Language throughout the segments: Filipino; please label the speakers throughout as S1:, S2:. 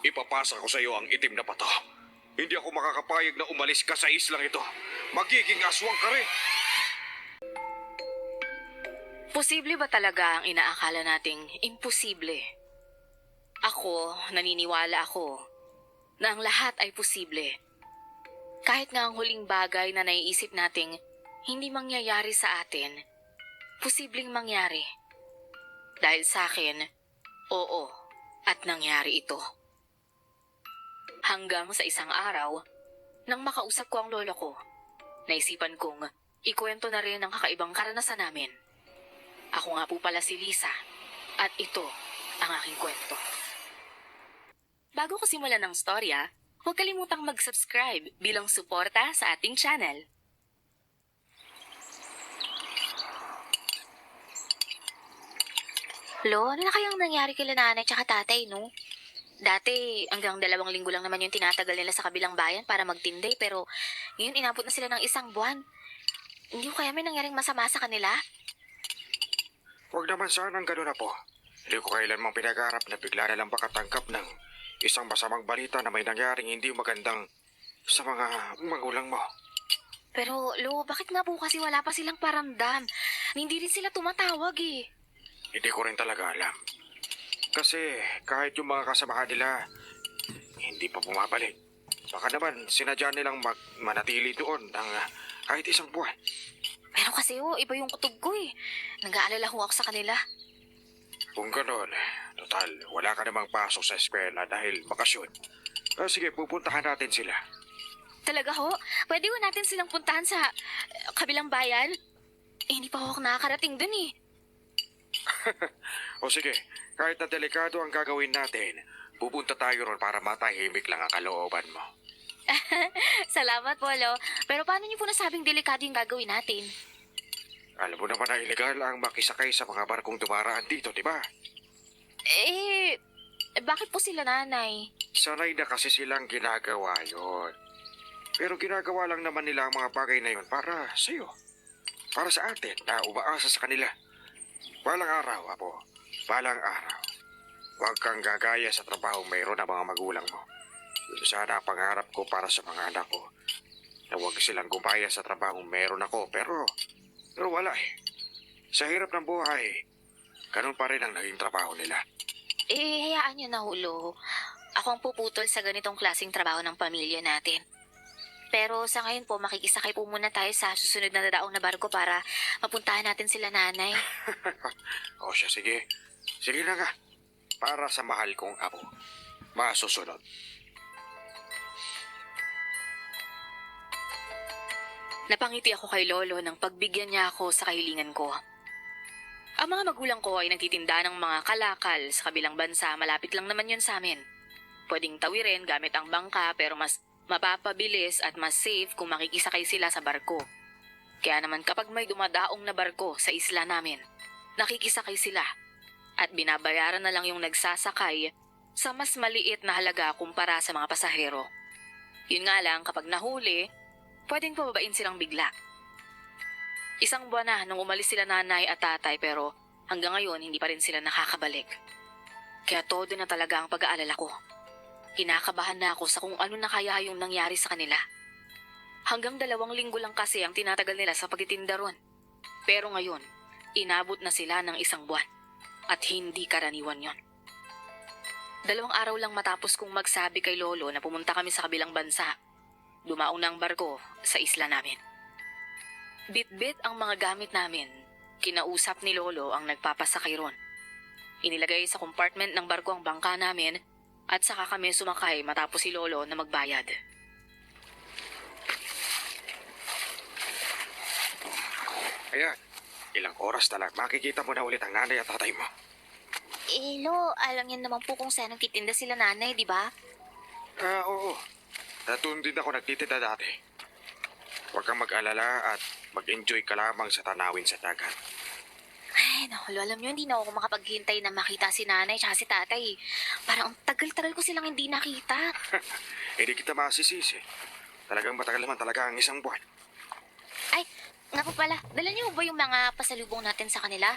S1: ipapasa ko sa iyo ang itim na bato. Hindi ako makakapayag na umalis ka sa islang ito. Magiging aswang ka rin.
S2: Posible ba talaga ang inaakala nating imposible? Ako, naniniwala ako na ang lahat ay posible. Kahit nga ang huling bagay na naiisip nating hindi mangyayari sa atin, posibleng mangyari. Dahil sa akin, oo, at nangyari ito. Hanggang sa isang araw, nang makausap ko ang lolo ko, naisipan kong ikwento na rin ang kakaibang karanasan namin. Ako nga po pala si Lisa, at ito ang aking kwento. Bago ko simulan ng storya, huwag kalimutang mag-subscribe bilang suporta sa ating channel. Lo, ano na kayang nangyari kila nanay tsaka tatay, no? Dati, hanggang 2 linggo lang naman yung tinatagal nila sa kabilang bayan para magtinday, pero ngayon inabot na sila ng 1 buwan. Hindi ko kaya may nangyaring masama sa kanila?
S1: Huwag naman sanang ganun na po. Hindi ko kailanmang pinag-arap na bigla na lang makatanggap ng isang masamang balita na may nangyaring hindi magandang sa mga magulang mo.
S2: Pero, Lo, bakit nga po kasi wala pa silang paramdam? Hindi rin sila tumatawag eh.
S1: Hindi ko rin talaga alam. Kasi kahit yung mga kasamahan nila, hindi pa bumabalik. Baka naman sinadya nilang manatili doon ng kahit 1 buwan.
S2: Pero kasi iba yung kutob ko eh. Nag-aalala ho ako sa kanila.
S1: Kung gano'n, total, wala ka namang pasok sa eskwela dahil bakasyon. Sige, pupuntahan natin sila.
S2: Talaga ho? Pwede ho natin silang puntahan sa kabilang bayan? Hindi pa ho ako nakakarating dun eh.
S1: O sige, kahit na delikado ang gagawin natin, pupunta tayo ron para matahimik lang ang kalooban mo.
S2: Salamat po, Lo. Pero paano niyo po nasabing delikado yung gagawin natin?
S1: Alam mo naman na ilegal ang makisakay sa mga barkong dumaraan dito, di ba?
S2: Bakit po sila nanay?
S1: Sanay na kasi silang ginagawa yon. Pero ginagawa lang naman nila ang mga bagay na yon para sa'yo. Para sa atin na umaasa sa kanila. Balang araw, Apo. Balang araw. Huwag kang gagaya sa trabaho mayroon ng mga magulang mo. Yun sana ang pangarap ko para sa mga anak ko. Na huwag silang gumaya sa trabaho meron ako. Pero wala eh. Sa hirap ng buhay, ganun pa rin ang naging trabaho nila.
S2: Hayaan niyo na, Lo. Ako ang puputol sa ganitong klaseng trabaho ng pamilya natin. Pero sa ngayon po, makikisakay po muna tayo sa susunod na dadaong na barko para mapuntahan natin sila nanay.
S1: O siya, sige. Sige na nga. Para sa mahal kong apo. Masusunod.
S2: Napangiti ako kay Lolo nang pagbigyan niya ako sa kahilingan ko. Ang mga magulang ko ay nagtitinda ng mga kalakal sa kabilang bansa, malapit lang naman yun sa amin. Pwedeng tawirin gamit ang bangka pero mas mapapabilis at mas safe kung makikisakay sila sa barko. Kaya naman kapag may dumadaong na barko sa isla namin, nakikisakay sila at binabayaran na lang yung nagsasakay sa mas maliit na halaga kumpara sa mga pasahero. Yun nga lang kapag nahuli, pwedeng pababain silang bigla. 1 buwan na nung umalis sila nanay at tatay pero hanggang ngayon hindi pa rin sila nakakabalik. Kaya todo na talaga ang pag-aalala ko. Kinakabahan na ako sa kung ano na kaya yung nangyari sa kanila. Hanggang 2 linggo lang kasi ang tinatagal nila sa pagtitinda ron. Pero ngayon, inabot na sila ng 1 buwan. At hindi karaniwan yon. 2 araw lang matapos kong magsabi kay Lolo na pumunta kami sa kabilang bansa. Dumaong na ang barko sa isla namin. Bit-bit ang mga gamit namin. Kinausap ni Lolo ang nagpapasakay ron. Inilagay sa compartment ng barko ang bangka namin at saka kami sumakay matapos si Lolo na magbayad.
S1: Ayan, ilang oras na lang makikita mo na ulit ang nanay at tatay mo.
S2: Lo, alam niyo naman po kung saan nagtitinda sila nanay, di ba?
S1: Oo. Doon din ako nagtitinda dati. Huwag kang mag-alala at mag-enjoy ka lamang sa tanawin sa dagat.
S2: Ay, naku, alam niyo, hindi na ako makapaghintay na makita si nanay at si tatay. Parang ang tagal-tagal ko silang hindi nakita.
S1: Hindi kita masisisi. Talagang matagal naman talaga ang 1 buwan.
S2: Ay, nga po pala, dala niyo ba yung mga pasalubong natin sa kanila?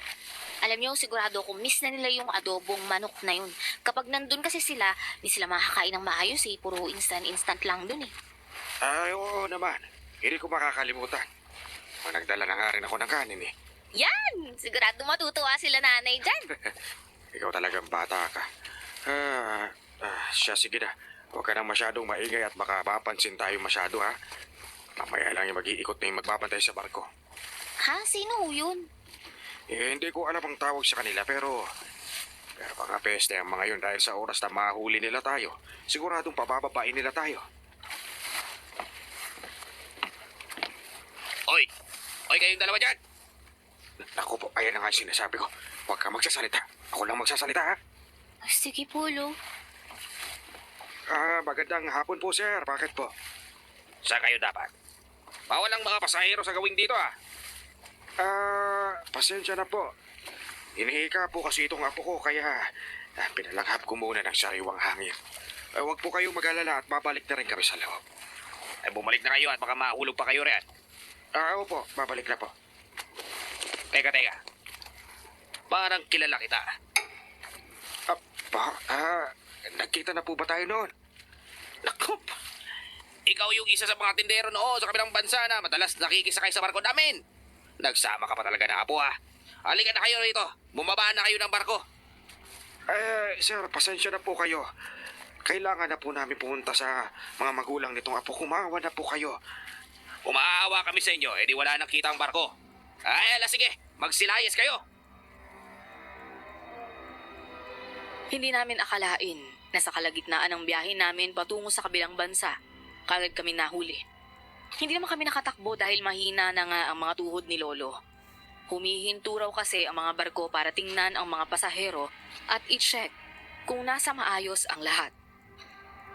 S3: Alam niyo, sigurado ako miss na nila yung adobong manok na yun. Kapag nandun kasi sila, di sila makakain ng maayos eh. Puro instant lang dun eh.
S1: Ay, oo naman. Hindi ko makakalimutan. Nagdala na nga rin ako ng kanin eh.
S3: Yan! Sigurado matutuwa sila nanay dyan.
S1: Ikaw talagang bata ka. Siya, sige na. Huwag ka nang masyadong maingay at baka mapansin tayo masyado, ha? Mamaya lang yung mag-iikot na yung magbabantay sa barko.
S3: Ha? Sino yun?
S1: Hindi ko alam ang tawag sa kanila, pero mga peste ang mga yun dahil sa oras na mahuli nila tayo. Siguradong pabababain nila tayo.
S4: Oy! Oy, kayong dalawa dyan!
S1: Naku po, ayan na nga yung sinasabi ko. Huwag ka magsasalita. Ako lang magsasalita, ha?
S3: Sige po, Lo.
S1: Magandang hapon po, sir. Bakit po?
S4: Saan kayo dapat? Bawal ang mga pasahero sa gawing dito, ah.
S1: Pasensya na po. Hinihika po kasi itong apo ko, kaya pinalanghap ko muna ng sariwang hangin. Huwag po kayong mag-alala at babalik na rin kami sa loob.
S4: Ay, bumalik na kayo at baka mahulog pa kayo riyan.
S1: Opo, babalik na po.
S4: Teka. Parang kilala kita.
S1: Nagkita na po ba tayo noon?
S4: Nakup! Ikaw yung isa sa mga tindero noon sa kabilang bansa na madalas nakikisakay sa barko namin. Nagsama ka pa talaga na apo, ah. Halika na kayo rito. Bumaba na kayo ng barko.
S1: Sir, pasensya na po kayo. Kailangan na po namin pumunta sa mga magulang nitong apo. Kumawa na po kayo.
S4: Umaawa kami sa inyo, edi wala nang kita ang barko. Ay, sige. Magsilayas kayo.
S2: Hindi namin akalain na sa kalagitnaan ng biyahe namin patungo sa kabilang bansa, kagad kami nahuli. Hindi naman kami nakatakbo dahil mahina na nga ang mga tuhod ni Lolo. Humihinto raw kasi ang mga barko para tingnan ang mga pasahero at i-check kung nasa maayos ang lahat.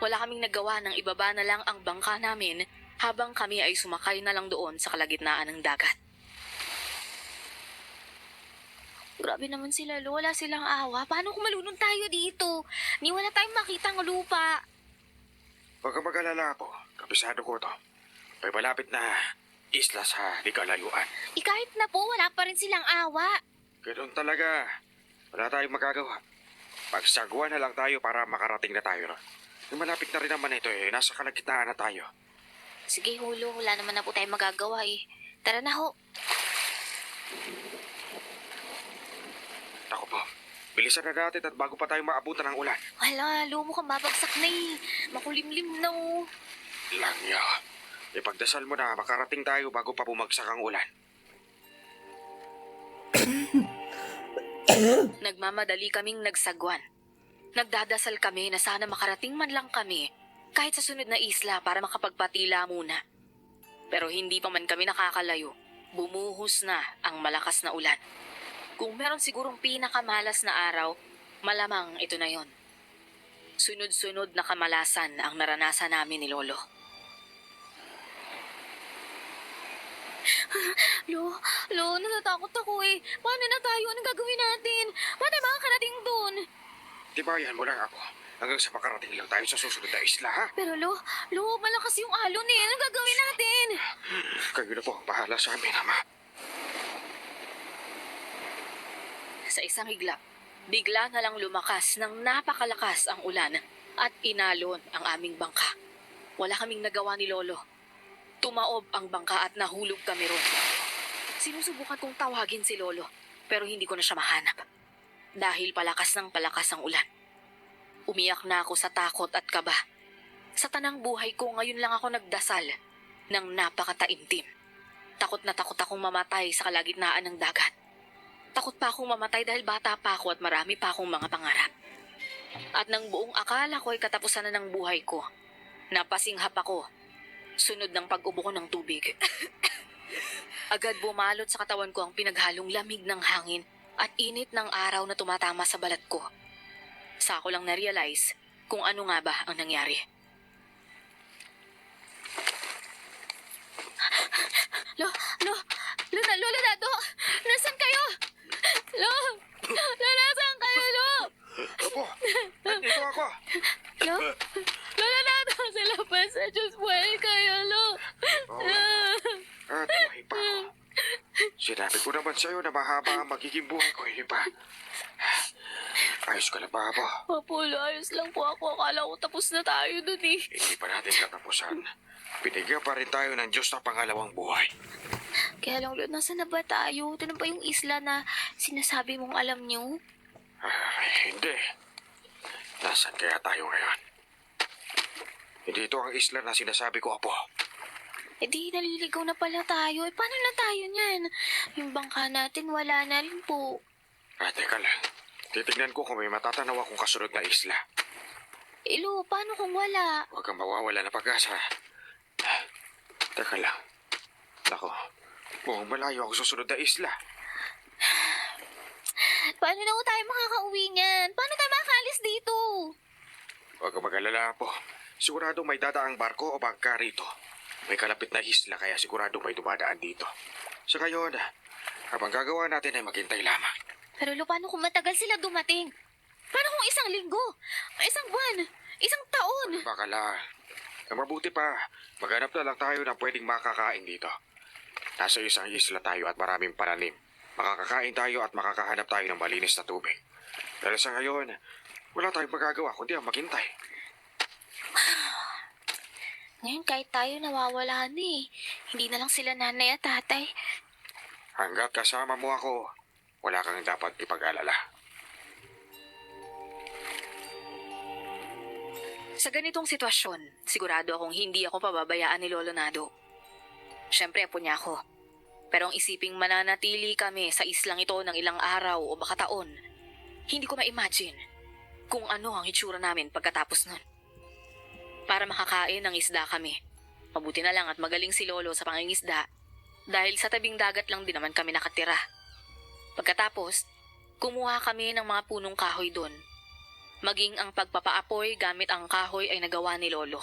S2: Wala kaming nagawa nang ibaba na lang ang bangka namin habang kami ay sumakay na lang doon sa kalagitnaan ng dagat.
S3: Grabe naman sila, Lo. Wala silang awa. Paano kung malunod tayo dito? Ni wala tayong makita ng lupa.
S1: Huwag kang mag-alala po. Kabisado ko to. May malapit na isla sa di kalayuan.
S3: Kahit na po, wala pa rin silang awa.
S1: Ganoon talaga. Wala tayong magagawa. Magsagwa na lang tayo para makarating na tayo. Malapit na rin naman ito eh. Nasa kalagitnaan na tayo.
S3: Sige, Hulo. Wala naman na po tayong magagawa eh. Tara na ho.
S1: Ako po. Bilisan na natin at bago pa tayo maabutan ng ulan.
S3: Hala, Lo. Mukhang mabagsak na eh. Makulimlim na oh.
S1: Langya. Ipagdasal mo na makarating tayo bago pa bumagsak ang ulan.
S2: Nagmamadali kaming nagsagwan. Nagdadasal kami na sana makarating man lang kami kahit sa sunod na isla para makapagpatila muna. Pero hindi pa man kami nakakalayo. Bumuhos na ang malakas na ulan. Kung meron sigurong pinakamalas na araw, malamang ito na yon. Sunod-sunod na kamalasan ang naranasan namin ni Lolo.
S3: Lo, natatakot ako eh. Paano na tayo? Anong gagawin natin? Paano tayo makakarating doon?
S1: Tibayan mo lang ako. Hanggang sa makarating lang tayo sa susunod na isla, ha?
S3: Pero Lo, malakas yung alon eh. Anong gagawin natin?
S1: Kayo na po ang bahala sa amin, Ama.
S2: Sa isang iglap, bigla na lang lumakas ng napakalakas ang ulan at inalon ang aming bangka. Wala kaming nagawa ni Lolo. Tumaob ang bangka at nahulog kami ron. Sinusubukan kong tawagin si Lolo pero hindi ko na siya mahanap. Dahil palakas ng palakas ang ulan. Umiyak na ako sa takot at kaba. Sa tanang buhay ko ngayon lang ako nagdasal ng napakataimtim. Takot na takot akong mamatay sa kalagitnaan ng dagat. Takot pa akong mamatay dahil bata pa ako at marami pa akong mga pangarap. At nang buong akala ko ay katapusan na ng buhay ko, napasinghap ako, sunod ng pag-ubo ko ng tubig. Agad bumalot sa katawan ko ang pinaghalong lamig ng hangin at init ng araw na tumatama sa balat ko. Saka ko lang na-realize kung ano nga ba ang nangyari.
S3: Lola Dado, nasan kayo? Nasan kayo, Lo?
S1: Opo, nandito ako.
S3: Lola Dado, sa labas, sa Diyos buhay kayo, Lo.
S1: At buhay pa ako. Sinabi ko naman sa'yo na mahaba ang magiging buhay ko, hindi ba? Ayos ka na ba, Apo?
S2: Opo, ayos lang po ako. Akala ko tapos na tayo dun eh.
S1: Hindi pa natin katapusan. Binigyan pa rin tayo ng Diyos ng pangalawang buhay.
S3: Kaya lang, Lord, nasa na ba tayo? Ito na ba yung isla na sinasabi mong alam niyo?
S1: Hindi. Nasaan kaya tayo ngayon? Hindi ito ang isla na sinasabi ko, Apo.
S3: Eh di, naliligaw na pala tayo. Eh, paano na tayo niyan? Yung bangka natin, wala na rin po.
S1: Teka lang. Titignan ko kung may matatanaw akong kasunod na isla.
S3: Ilo, paano kung wala?
S1: Huwag kang mawawala na pag-asa. Teka lang. Nako, mukhang malayo ako susunod na isla.
S3: Paano na ho tayo makakauwi niyan? Paano tayo makakalis dito?
S1: Huwag kang mag-alala, Apo. Sigurado may dadaang barko o bangka rito. May kalapit na isla kaya sigurado may dumadaan dito. Sa ngayon, habang gagawa natin ay maghintay lamang.
S3: Pero Lo, paano kung matagal sila dumating? Paano kung isang linggo? Isang buwan? Isang taon?
S1: Baka lang. Ang mabuti pa, maghanap na lang tayo ng pwedeng makakain dito. Nasa isang isla tayo at maraming pananim. Makakakain tayo at makakahanap tayo ng malinis na tubig. Dahil sa ngayon, wala tayong magagawa kundi ang maghintay.
S3: Ngayon kahit tayo nawawala na eh. Hindi na lang sila nanay at tatay.
S1: Hanggat kasama mo ako, wala kang dapat ipag-alala.
S2: Sa ganitong sitwasyon, sigurado akong hindi ako pababayaan ni Lolo Nado. Siyempre, apo niya ako. Pero ang isiping mananatili kami sa islang ito ng ilang araw o baka taon, hindi ko ma-imagine kung ano ang itsura namin pagkatapos nun. Para makakain ng isda kami. Mabuti na lang at magaling si Lolo sa pangingisda dahil sa tabing dagat lang din naman kami nakatira. Pagkatapos, kumuha kami ng mga punong kahoy doon. Maging ang pagpapaapoy gamit ang kahoy ay nagawa ni Lolo.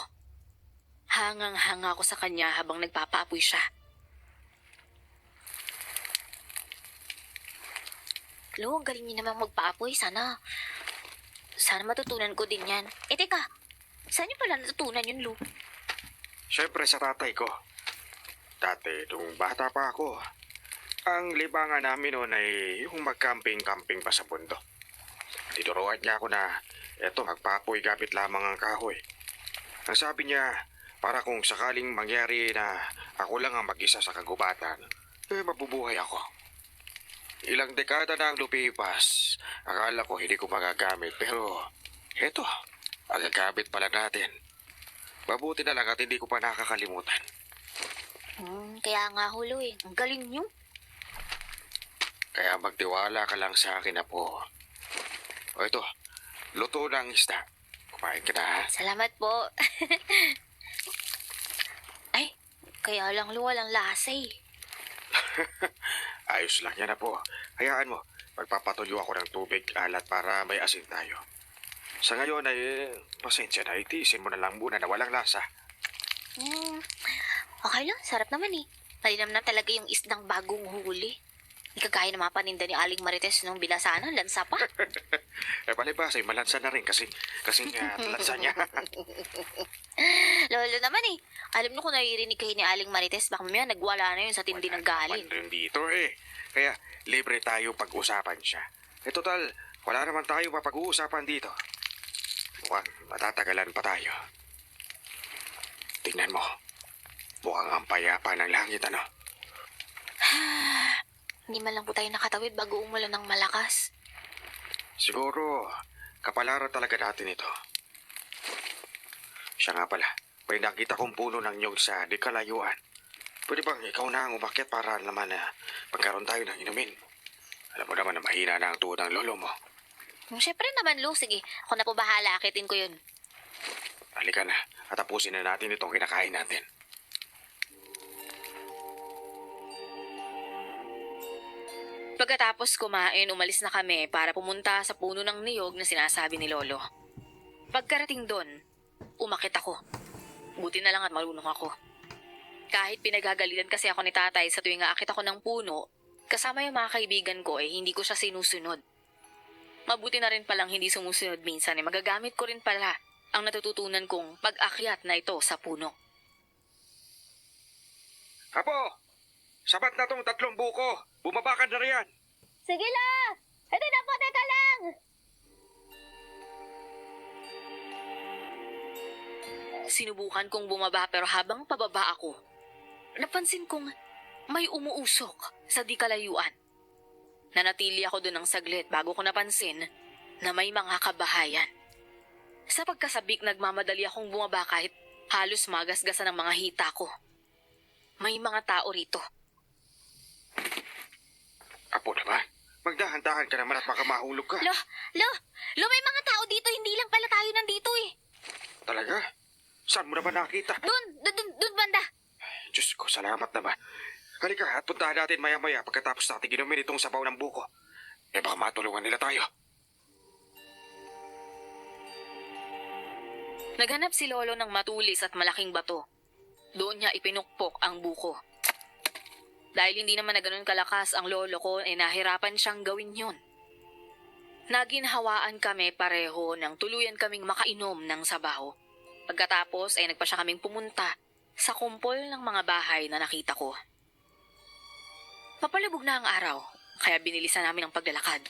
S2: Hangang-hanga ako sa kanya habang nagpapaapoy siya.
S3: Lo, ang galing niyo namang magpaapoy. Sana matutunan ko din yan. Eh teka, saan niyo pala natutunan yun, Lo?
S1: Siyempre sa tatay ko. Dati, nung bata pa ako, ang libangan namin noon ay yung mag-camping-camping pa sa bundok. Tinuruan niya ako na eto, magpapoy gamit lamang ang kahoy. Ang sabi niya, para kung sakaling mangyari na ako lang ang mag-isa sa kagubatan, mabubuhay ako. Ilang dekada na ang lupipas, akala ko hindi ko magagamit, pero eto, magagamit pala natin. Mabuti na lang at hindi ko pa nakakalimutan.
S3: Kaya nga hulo eh. Ang galing niyo.
S1: Kaya magtiwala ka lang sa akin, Apo. O ito, luto ng isda. Kumain ka na, ha?
S3: Salamat po. Ay, kaya lang Lo, walang lasa eh.
S1: Ayos lang yan, Apo. Hayaan mo, magpapatuyo ako ng tubig alat para may asin tayo. Sa ngayon ay, pasensya na, itiisin mo na lang muna na walang lasa.
S3: Okay lang, sarap naman eh. Malinam na talaga yung isdang bagong huli. Hindi kagaya ng mga paninda ni Aling Marites nung binasanan, lansa pa.
S1: Palibas ay malansa na rin kasi lansa niya.
S3: Lolo naman eh. Alam mo kung naririnig kayo ni Aling Marites, baka mamaya nagwala na yun sa tindi ng galing.
S1: Wala naman dito eh. Kaya libre tayo pag-usapan siya. Total, wala naman tayo mapag-uusapan dito. Mukhang matatagalan pa tayo. Tingnan mo. Mukhang ang payapa ng langit, ano?
S3: Hindi man lang po tayo nakatawid bago umulan ng malakas.
S1: Siguro, kapalaran talaga natin ito. Siya nga pala, may nakita kong puno ng nyog sa di kalayuan. Pwede bang ikaw na ang umakyat para naman magkaroon tayo ng inumin? Alam mo naman na mahina na ang tuhod ng lolo mo.
S3: Siyempre naman, Lo. Sige, ako na po bahala. Akitin ko yun.
S1: Halika na, at tapusin na natin itong kinakain natin.
S2: Pagkatapos kumain, umalis na kami para pumunta sa puno ng niyog na sinasabi ni Lolo. Pagkarating doon, umakit ako. Buti na lang at marunong ako. Kahit pinagagalitan kasi ako ni tatay sa tuwing aakit ako ng puno, kasama yung mga kaibigan ko hindi ko siya sinusunod. Mabuti na rin palang hindi sumusunod minsan magagamit ko rin pala ang natututunan kong pag-akyat na ito sa puno.
S1: Apo! Sapat na tong 3 buko. Bumaba ka na riyan.
S3: Sige la! Ito na po, teka lang!
S2: Sinubukan kong bumaba pero habang pababa ako, napansin kong may umuusok sa di kalayuan. Nanatili ako doon ng saglit bago ko napansin na may mga kabahayan. Sa pagkasabik, nagmamadali akong bumaba kahit halos magasgasan ng mga hita ko. May mga tao rito.
S1: Apo naman, magdahan-dahan ka naman at baka mahulog ka.
S3: Lo, may mga tao dito, hindi lang pala tayo nandito eh.
S1: Talaga? Saan mo naman nakita?
S3: Doon banda.
S1: Diyos ko, salamat naman. Halika at puntahan natin maya-maya pagkatapos natin ginumin itong sabaw ng buko. Eh baka matulungan nila tayo.
S2: Naghanap si Lolo ng matulis at malaking bato. Doon niya ipinukpok ang buko. Dahil hindi naman na ganun kalakas ang lolo ko, eh nahirapan siyang gawin yun. Naginhawaan kami pareho nang tuluyan kaming makainom ng sabaw. Pagkatapos ay nagpa siya kaming pumunta sa kumpol ng mga bahay na nakita ko. Papalabog na ang araw, kaya binilisan namin ang paglalakad.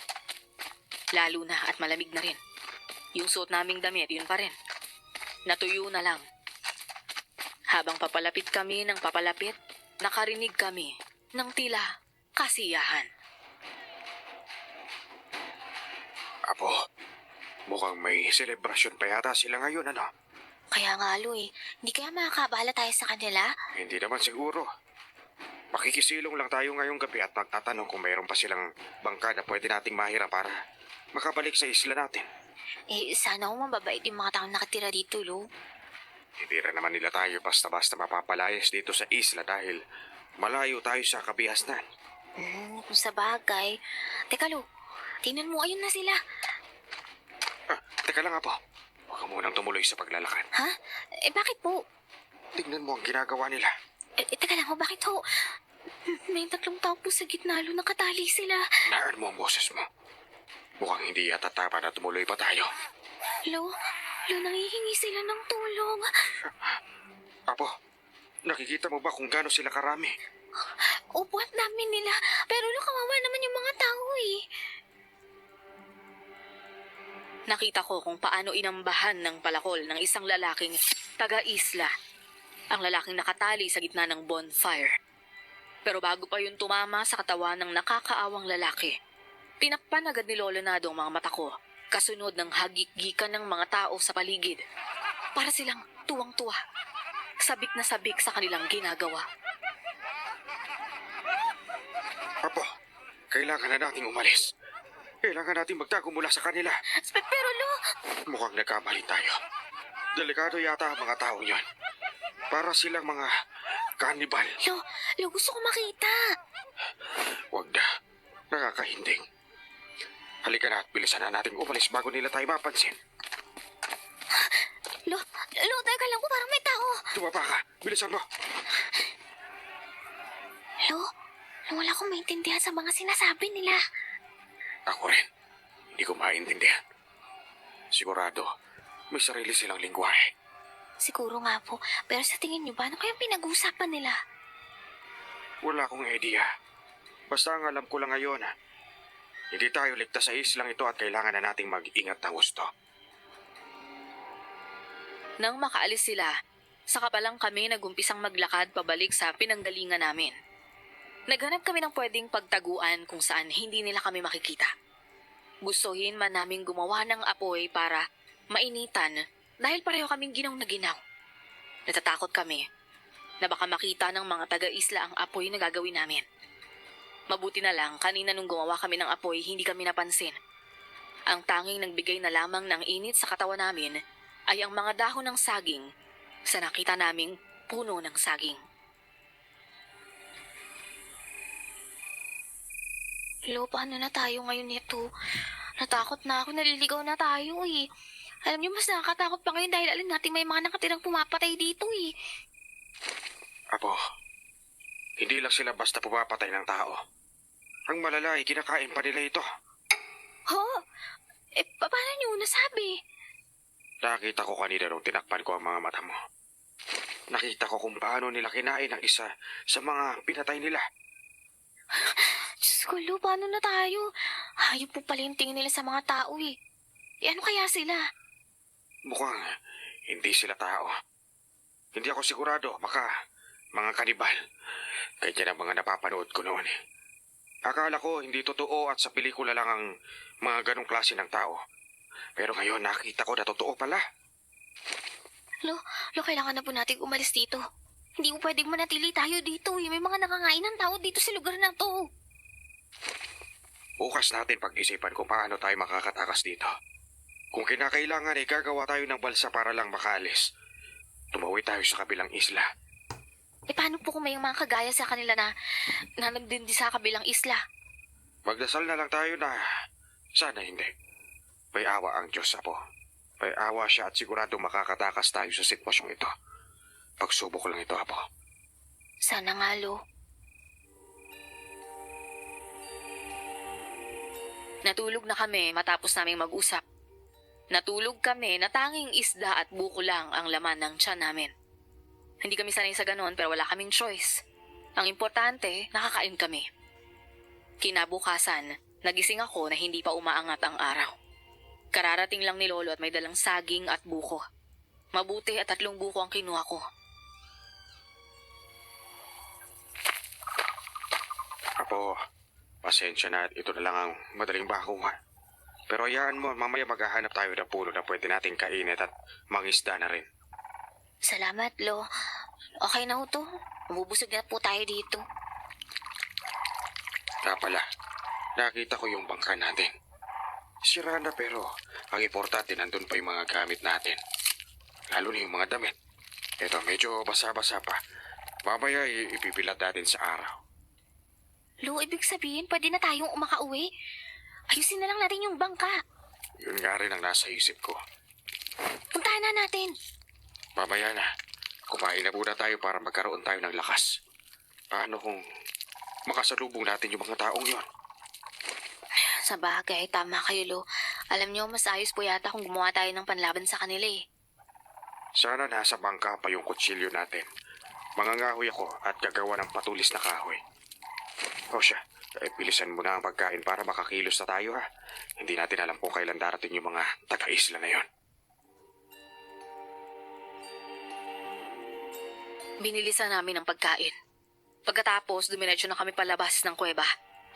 S2: Lalo na at malamig na rin. Yung suot naming damit, yun pa rin. Natuyo na lang. Habang papalapit kami ng papalapit, nakarinig kami ng tila kasiyahan.
S1: Apo, mukhang may selebrasyon pa yata sila ngayon, ano?
S3: Kaya nga Lo eh, hindi kaya makakabala tayo sa kanila?
S1: Hindi naman siguro. Makikisilong lang tayo ngayong gabi at magtatanong kung mayroon pa silang bangka na pwede nating mahiram para makabalik sa isla natin.
S3: Eh, sana ho mababait yung mga taong nakatira dito, Lo.
S1: Hindi rin naman nila tayo basta-basta mapapalayas dito sa isla dahil malayo tayo sa kabihasnan.
S3: Kung sa bagay. Teka Lo, tingnan mo, ayun na sila.
S1: Teka lang Apo. Huwag ka munang tumuloy sa paglalakad.
S3: Ha? Eh, bakit po?
S1: Tignan mo ang ginagawa nila.
S3: Teka lang ho, bakit ho? May 3 tao po sa gitna, Lo, nakatali sila.
S1: Naan mo ang boses mo. Mukhang hindi yata tama na tumuloy pa tayo.
S3: Lo, nangihingi sila ng tulong.
S1: Apo, nakikita mo ba kung gaano sila karami?
S3: Opo, at namin nila. Pero Lo, kawawa naman yung mga tao eh.
S2: Nakita ko kung paano inambahan ng palakol ng isang lalaking taga-isla. Ang lalaking nakatali sa gitna ng bonfire. Pero bago pa yun tumama sa katawan ng nakakaawang lalaki, tinakpan agad ni Lolo Nado ang mga mata ko, kasunod ng hagik-gikan ng mga tao sa paligid. Para silang tuwang-tuwa, sabik na sabik sa kanilang ginagawa.
S1: Apo, kailangan na nating umalis. Kailangan nating magtago mula sa kanila.
S3: Pero Lo,
S1: Mukhang nagkamali tayo. Delikado yata ang mga tao yon. Para silang mga kanibal.
S3: Lo, gusto ko makita.
S1: Huwag na. Nakakahinding. Halika na at bilisan na nating umalis bago nila tayo mapansin.
S3: Lo, teka lang po, parang may tao.
S1: Tumapa ka. Bilisan mo.
S3: Lo, wala akong maintindihan sa mga sinasabi nila.
S1: Ako rin. Hindi ko maintindihan. Sigurado, may sarili silang lingwahe.
S3: Siguro nga po, pero sa tingin niyo ba, ano kayang pinag-uusapan nila?
S1: Wala akong idea. Basta ang alam ko lang ngayon, hindi tayo ligtas sa islang ito at kailangan na nating mag-ingat ng gusto.
S2: Nang makaalis sila, saka pa lang kami nagumpisang maglakad pabalik sa pinanggalingan namin. Naghanap kami ng pwedeng pagtaguan kung saan hindi nila kami makikita. Gustuhin man naming gumawa ng apoy para mainitan dahil pareho kaming ginaw na ginaw. Natatakot kami na baka makita ng mga taga-isla ang apoy na gagawin namin. Mabuti na lang, kanina nung gumawa kami ng apoy, hindi kami napansin. Ang tanging nagbigay na lamang ng init sa katawan namin ay ang mga dahon ng saging sa nakita naming puno ng saging.
S3: Lo, paano na tayo ngayon nito? Natakot na ako, naliligaw na tayo eh. Alam niyo, mas nakakatakot pa ngayon dahil alam natin may mga nakatirang pumapatay dito eh.
S1: Apo, hindi lang sila basta pumapatay ng tao. Ang malala ay kinakain pa nila ito.
S3: Ho? Paano niyo nasabi?
S1: Nakita ko kanina nung tinakpan ko ang mga mata mo. Nakita ko kung paano nila kinain ang isa sa mga pinatay nila.
S3: Diyos ko, Lo, paano na tayo? Hayop po pala yung tingin nila sa mga tao eh. Ano kaya sila?
S1: Mukhang hindi sila tao. Hindi ako sigurado, baka mga kanibal. Kaya ang mga napapanood ko noon. Akala ko hindi totoo at sa pelikula lang ang mga ganong klase ng tao. Pero ngayon nakita ko na totoo pala.
S3: Lo, kailangan na po natin umalis dito. Hindi ko pwedeng manatili tayo dito eh. May mga nangangain ng tao dito sa lugar na to.
S1: Bukas natin pag-isipan kung paano tayo makakatakas dito. Kung kinakailangan gagawa tayo ng balsa para lang makaalis. Tumawid tayo sa kabilang isla.
S3: Paano po kung may mga kagaya sa kanila na nagdindi sa kabilang isla?
S1: Magdasal na lang tayo na sana hindi. May awa ang Diyos, Apo. May awa siya at sigurado makakatakas tayo sa sitwasyong ito. Pagsubok lang ito, Apo.
S3: Sana nga, Lo.
S2: Natulog na kami matapos naming mag-usap. Natulog kami na tanging isda at buko lang ang laman ng tiyan namin. Hindi kami sanay sa ganon pero wala kaming choice. Ang importante, nakakain kami. Kinabukasan, nagising ako na hindi pa umaangat ang araw. Kararating lang ni Lolo at may dalang saging at buko. Mabuti at 3 buko ang kinuha ko.
S1: Apo, pasensya na at ito na lang ang madaling bakuhan. Pero hayaan mo, mamaya maghahanap tayo ng puno na pwede nating kainin at mangisda na rin.
S3: Salamat, Lo. Okay na ho to. Umubusog na po tayo dito.
S1: Kaya pala, nakita ko yung bangka natin. Sira na pero ang importante nandun pa yung mga gamit natin. Lalo na yung mga damit. Ito, medyo basa-basa pa. Mamaya ipipilat natin sa araw.
S3: Lo, ibig sabihin, pwede na tayong umakauwi. Ayusin na lang natin yung bangka.
S1: Yun nga rin ang nasa isip ko.
S3: Puntahan na natin.
S1: Mamaya na. Kumain na muna tayo para magkaroon tayo ng lakas. Paano kung makasalubong natin yung mga taong yon?
S3: Sa bagay, tama kayo, Lo. Alam nyo, mas ayos po yata kung gumawa tayo ng panlaban sa kanila eh.
S1: Sana nasa bangka pa yung kutsilyo natin. Mangangahoy ako at gagawa ng patulis na kahoy. O siya, bilisan mo na ang pagkain para makakilos na tayo ha. Hindi natin alam kung kailan darating yung mga taga-isla na yon.
S2: Binilisan namin ang pagkain. Pagkatapos, dumiretso na kami palabas ng kuweba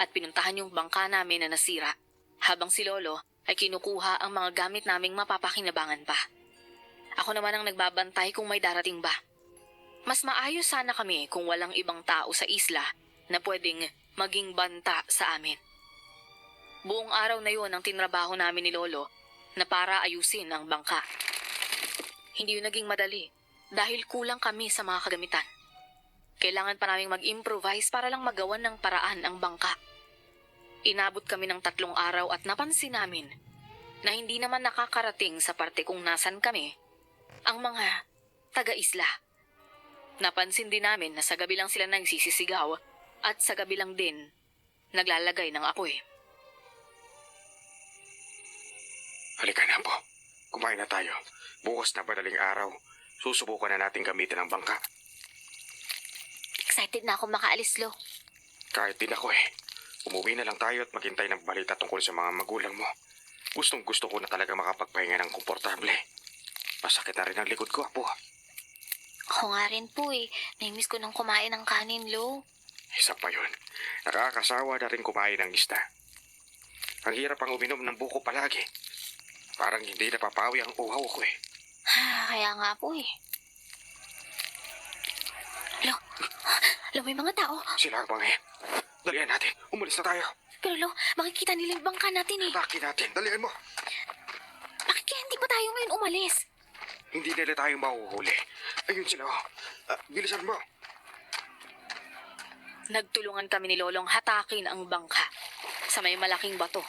S2: at pinuntahan yung bangka namin na nasira. Habang si Lolo ay kinukuha ang mga gamit naming mapapakinabangan pa. Ako naman ang nagbabantay kung may darating ba. Mas maayos sana kami kung walang ibang tao sa isla na pwedeng maging banta sa amin. Buong araw na yun ang tinrabaho namin ni Lolo na para ayusin ang bangka. Hindi yun naging madali dahil kulang kami sa mga kagamitan. Kailangan pa naming mag-improvise para lang magawan ng paraan ang bangka. Inabot kami ng 3 araw at napansin namin na hindi naman nakakarating sa parte kung nasan kami ang mga taga-isla. Napansin din namin na sa gabi lang sila nagsisisigaw at sa gabi lang din naglalagay ng apoy.
S1: Halika na po. Kumain na tayo. Bukas na madaling araw. Susubukan na natin gamitin ang bangka.
S3: Excited na ako makaalis, Lo.
S1: Kahit din ako Umuwi na lang tayo at maghintay ng balita tungkol sa mga magulang mo. Gustong gusto ko na talaga makapagpahinga ng komportable. Masakit na rin ang likod ko, Apo.
S3: Ako nga rin po eh. Naimiss ko nang kumain ng kanin, Lo.
S1: Isa pa yun. Nakakasawa na rin kumain ng isda. Ang hirap ang uminom ng buko palagi. Parang hindi napapawi ang uhaw ko
S3: Kaya nga po eh. Lo, may mga tao.
S1: Sila ang mga Dalian natin. Umalis na tayo.
S3: Pero Lo, makikita nila yung bangka natin eh.
S1: Bakit natin? Dalian mo.
S3: Bakit kaya hindi pa tayo ngayon umalis?
S1: Hindi nila tayo mahuhuli. Ayun sila. Bilisan mo.
S2: Nagtulungan kami ni Lolong hatakin ang bangka sa may malaking bato.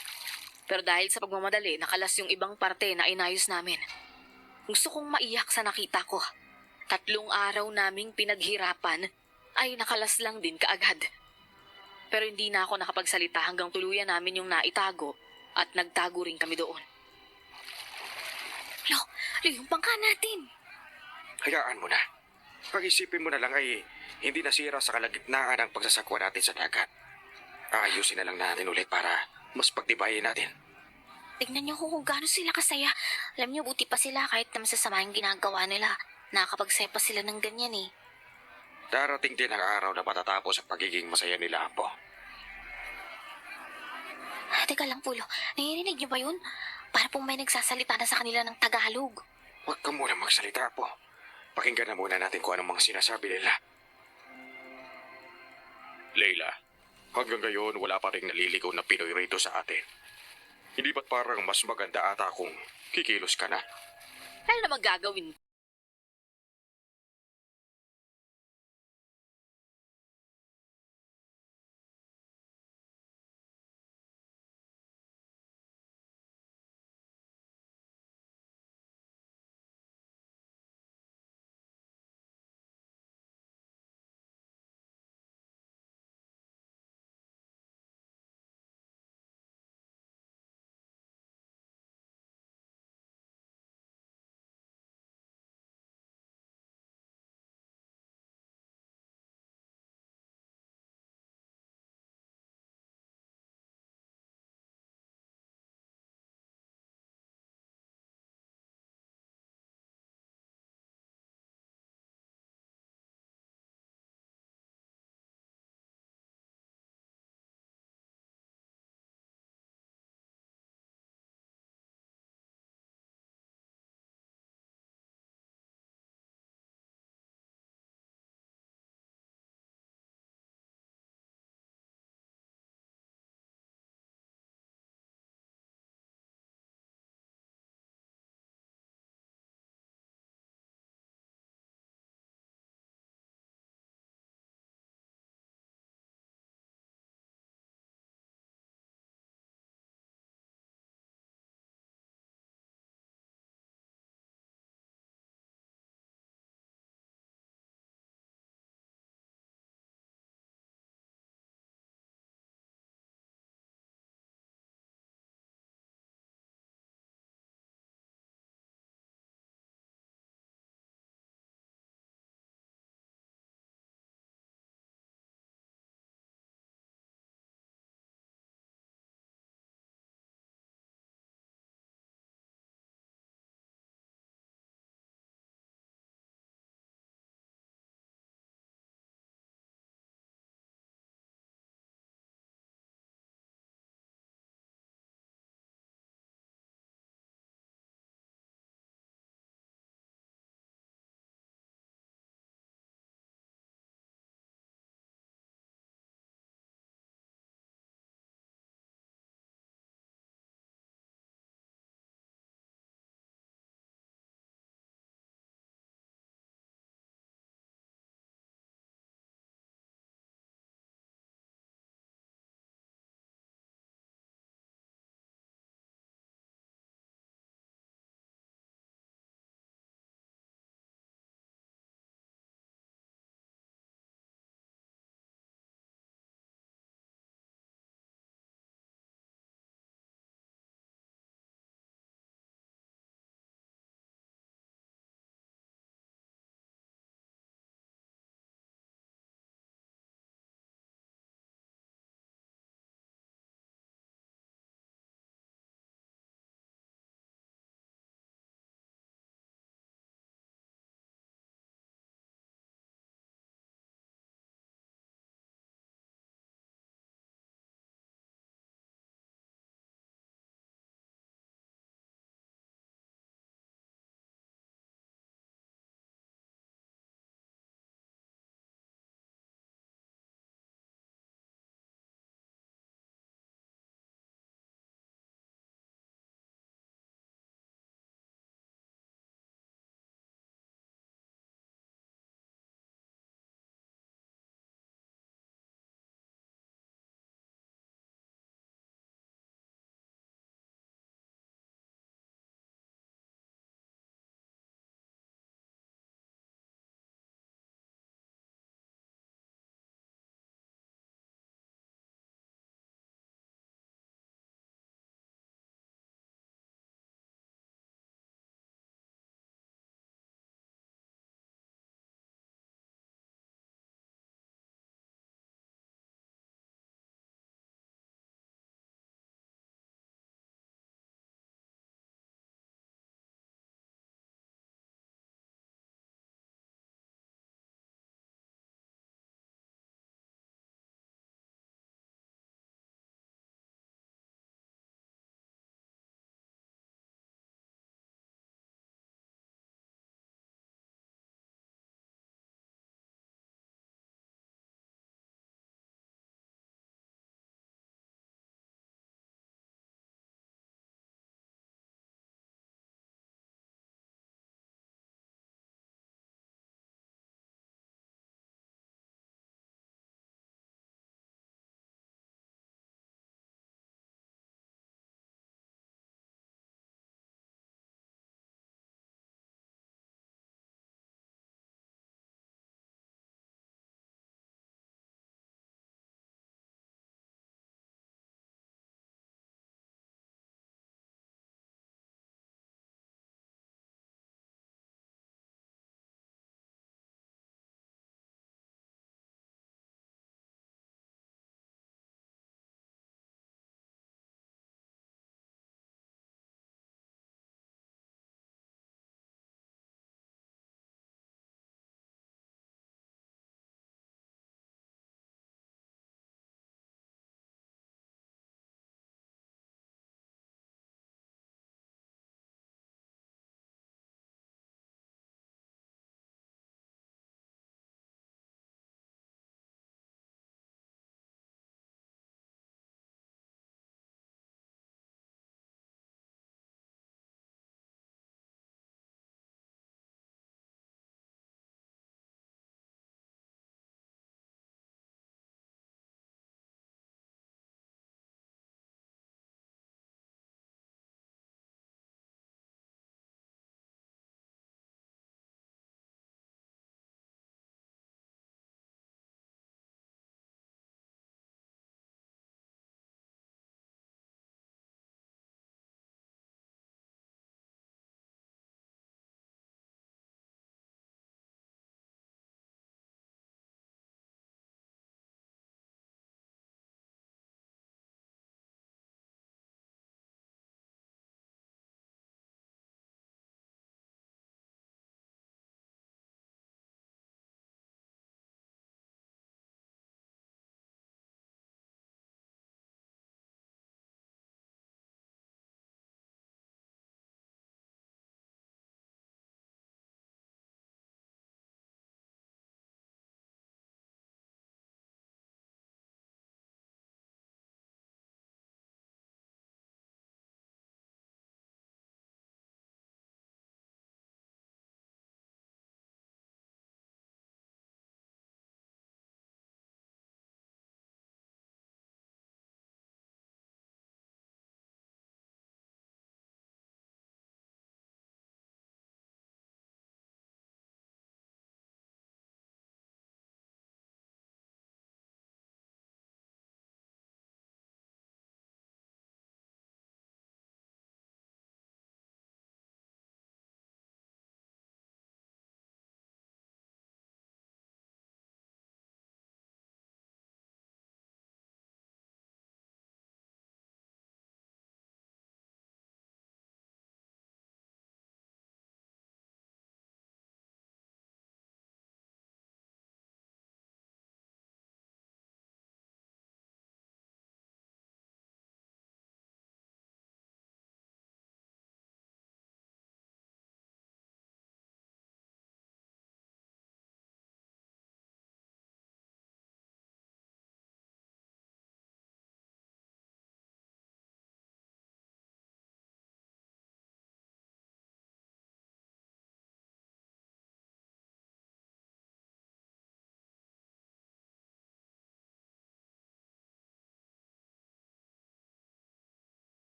S2: Pero dahil sa pagmamadali, nakalas yung ibang parte na inayos namin. Gusto kong maiyak sa nakita ko. 3 araw naming pinaghirapan ay nakalas lang din kaagad. Pero hindi na ako nakapagsalita hanggang tuluyan namin yung naitago at nagtago rin kami doon.
S3: Lo, yung bangka natin.
S1: Hayaan mo na. Pag-isipin mo na lang ay hindi nasira sa kalagitnaan ang pagsasakwa natin sa dagat. Ayusin na lang natin ulit para mas pagtibayin natin.
S3: Tignan niyo kung gaano sila kasaya. Alam niyo, buti pa sila kahit na masasama yung ginagawa nila. Nakakapagsayo pa sila ng ganyan eh.
S1: Darating din ang araw na matatapos ang pagiging masaya nila, Apo.
S3: Teka lang, Pulo. Naririnig niyo ba yun? Para pong may nagsasalita na sa kanila ng Tagalog.
S1: Huwag ka muna magsalita, Apo. Pakinggan na muna natin kung anong mga sinasabi nila. Leila, hanggang ngayon wala pa rin naliligaw na Pinoy rito sa atin. Hindi ba't parang mas maganda ata kung kikilos ka na?
S2: Ano naman gagawin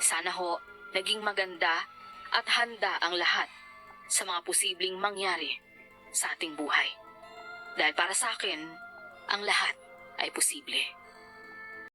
S2: Sana ho, naging maganda at handa ang lahat sa mga posibleng mangyari sa ating buhay. Dahil para sa akin, ang lahat ay posible.